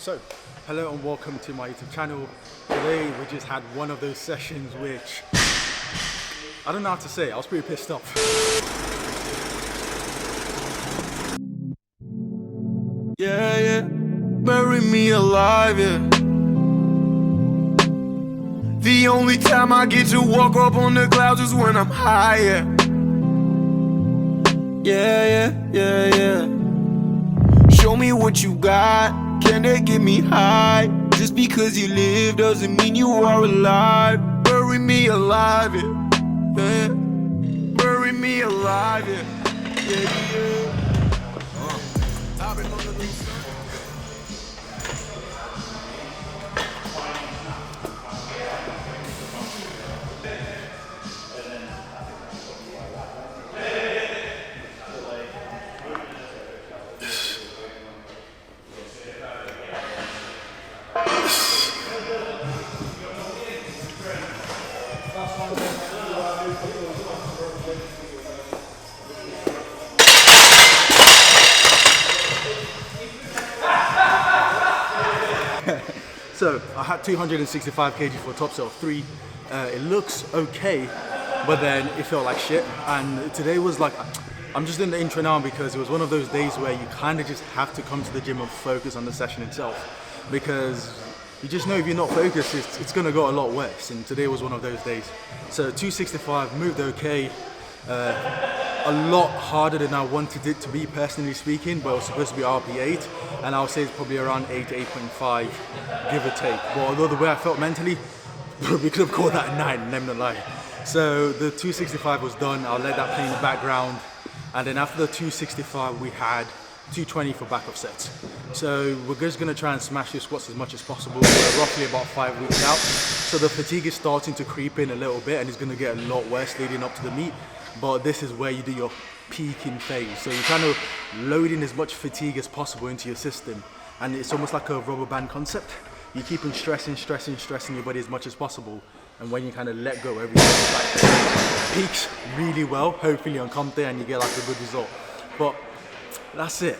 So, hello and welcome to my YouTube channel. Today we just had one of those sessions which, I don't know how to say, I was pretty pissed off. Yeah, bury me alive, yeah. The only time I get to walk up on the clouds is when I'm high, yeah. Show me what you got, can they get me high? Just because you live doesn't mean you are alive. Bury me alive, yeah. Bury me alive, yeah. I've been on the loose. So I had 265 kg for a top set of 3. It looks okay, but then it felt like shit. And today was like, I'm just in the intro now because it was one of those days where you kind of just have to come to the gym and focus on the session itself, because you just know if you're not focused, it's going to go a lot worse. And today was one of those days. So 265 moved okay. A lot harder than I wanted it to be, personally speaking, but it was supposed to be RP8, and I would say it's probably around 8 to 8.5, give or take. But although the way I felt mentally, we could have called that a 9, I'm not gonna lie. So the 265 was done, I'll let that play in the background, and then after the 265 we had 220 for backup sets. So we're just gonna try and smash the squats as much as possible. We're roughly about 5 weeks out, so the fatigue is starting to creep in a little bit, and it's gonna get a lot worse leading up to the meet. But this is where you do your peaking phase. So you're trying to load in as much fatigue as possible into your system. And it's almost like a rubber band concept. You keep on stressing your body as much as possible. And when you kind of let go, everything like peaks really well, hopefully on comp day, and you get like a good result. But that's it.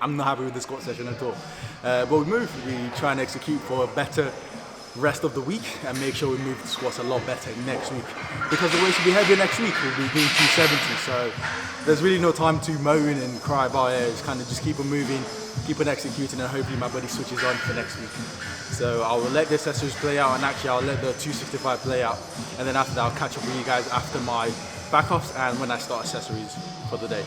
I'm not happy with the squat session at all. But we try and execute for a better rest of the week and make sure we move the squats a lot better next week, because the weight should be heavier next week. We'll be doing 270, so there's really no time to moan and cry about it. It's kind of just keep on moving, keep on executing, and hopefully my body switches on for next week. So I will let the accessories play out, and actually I'll let the 265 play out, and then after that I'll catch up with you guys after my backoffs and when I start accessories for the day.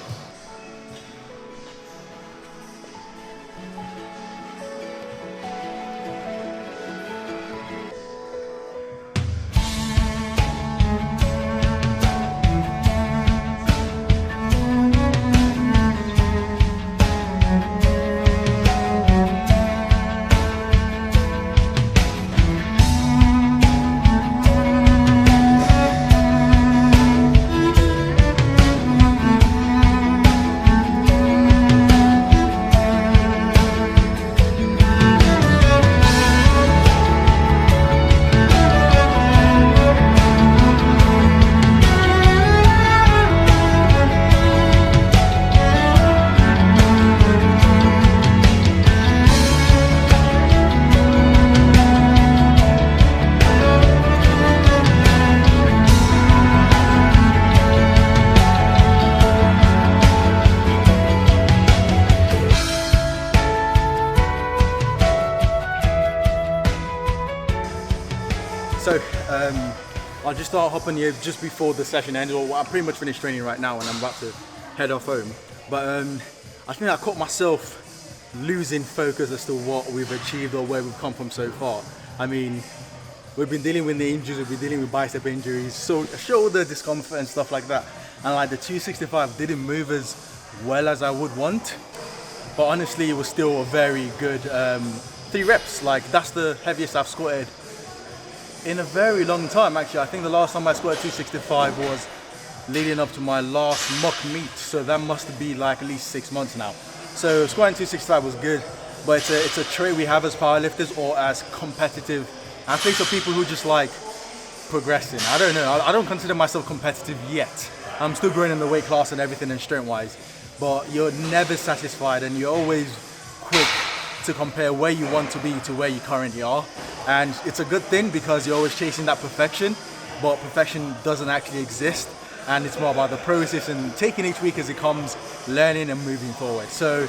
So I'll just start hopping here just before the session ended. Well, I'm pretty much finished training right now and I'm about to head off home. But I think I caught myself losing focus as to what we've achieved or where we've come from so far. I mean, we've been dealing with the injuries, we've been dealing with bicep injuries, so shoulder discomfort and stuff like that. And like the 265 didn't move as well as I would want, but honestly it was still a very good 3 reps. Like that's the heaviest I've squatted in a very long time. Actually, I think the last time I squatted 265 was leading up to my last mock meet, so that must be like at least 6 months now. So squatting 265 was good, but it's a trait we have as powerlifters or as competitive athletes, or people who just like progressing. I don't know, I don't consider myself competitive yet. I'm still growing in the weight class and everything and strength wise, but you're never satisfied and you're always quick to compare where you want to be to where you currently are. And it's a good thing because you're always chasing that perfection, but perfection doesn't actually exist. And it's more about the process and taking each week as it comes, learning and moving forward. So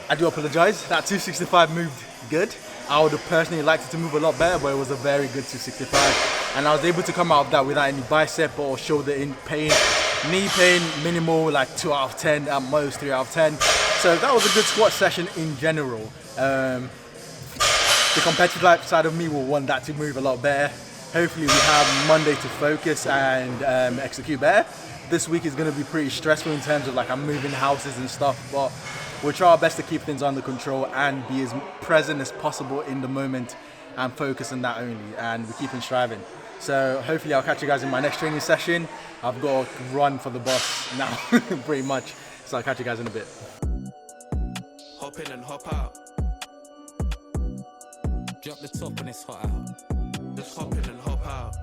I do apologize, that 265 moved good. I would have personally liked it to move a lot better, but it was a very good 265. And I was able to come out of that without any bicep or shoulder in pain. Knee pain, minimal, like 2 out of 10, at most 3 out of 10. So that was a good squat session in general. The competitive side of me will want that to move a lot better. Hopefully we have Monday to focus and execute better. This week is going to be pretty stressful in terms of like I'm moving houses and stuff, but we'll try our best to keep things under control and be as present as possible in the moment and focus on that only, and we keep on striving. So hopefully I'll catch you guys in my next training session. I've got to run for the bus now, pretty much. So I'll catch you guys in a bit. Hop in and hop out. Drop the top when it's hot out. Just hop in and hop out.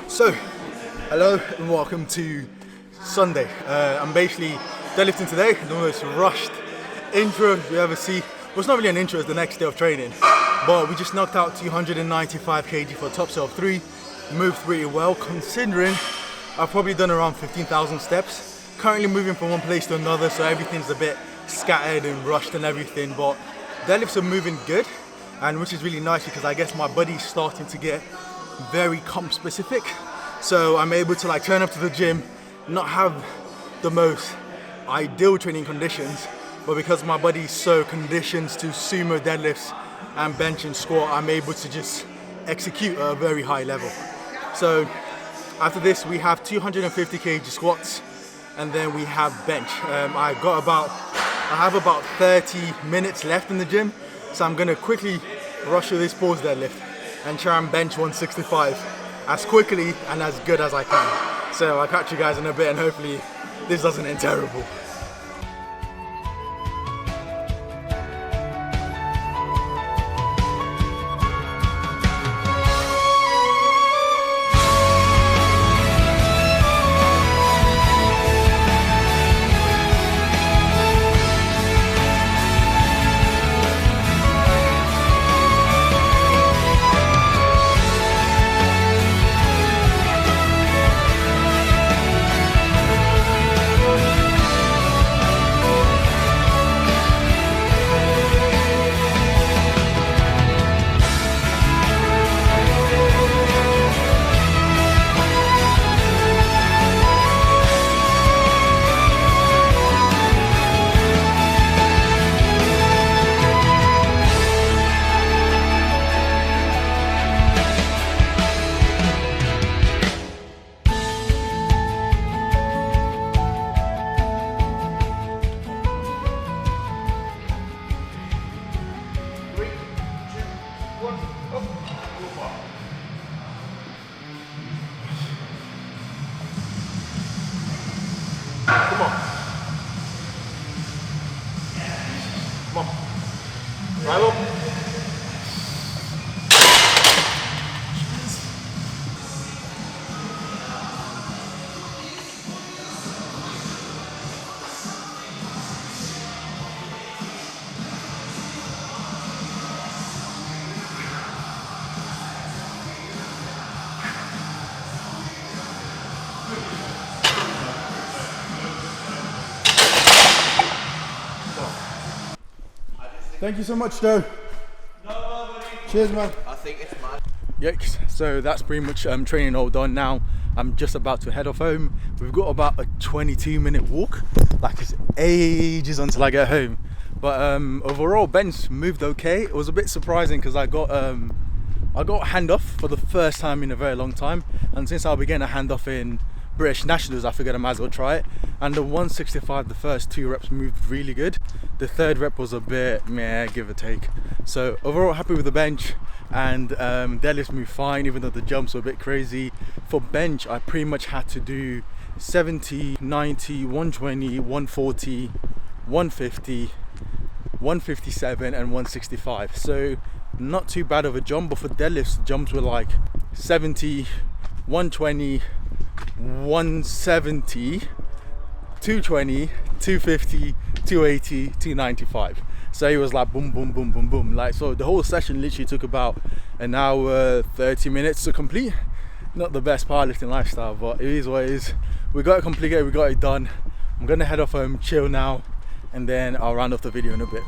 So, hello and welcome to Sunday. I'm basically deadlifting today, the most rushed intro you ever see. Well, it's not really an intro, it's the next day of training. But we just knocked out 295 kg for a top set of 3. Moved pretty well considering I've probably done around 15,000 steps. Currently moving from one place to another, so everything's a bit scattered and rushed and everything. But deadlifts are moving good, and which is really nice because I guess my body's starting to get very comp specific. So I'm able to like turn up to the gym, not have the most ideal training conditions, but because my body's so conditioned to sumo deadlifts and bench and squat, I'm able to just execute at a very high level. So after this we have 250 kg squats and then we have bench. I have about 30 minutes left in the gym, so I'm gonna quickly rush through this pause deadlift and try and bench 165 as quickly and as good as I can. So I'll catch you guys in a bit and hopefully this doesn't end terrible. Come on. Come on. Right up. Thank you so much, Joe. Cheers, man. I think it's mad. Yikes. So that's pretty much training all done now. I'm just about to head off home. We've got about a 22-minute walk. Like, it's ages until I get home. But overall, bench moved okay. It was a bit surprising because I got handoff for the first time in a very long time. And since I'll be getting a handoff in British Nationals, I figured I might as well try it. And the 165, the first 2 reps moved really good. The 3rd rep was a bit meh, give or take. So overall, happy with the bench, and deadlifts moved fine, even though the jumps were a bit crazy. For bench, I pretty much had to do 70, 90, 120, 140, 150, 157 and 165. So not too bad of a jump, but for deadlifts, the jumps were like 70, 120, 170, 220, 250, 280, 295. So it was like boom, boom, boom, boom, boom. Like, so the whole session literally took about an hour, 30 minutes to complete. Not the best powerlifting lifestyle, but it is what it is. We got it completed, we got it done. I'm gonna head off home, chill now, and then I'll round off the video in a bit.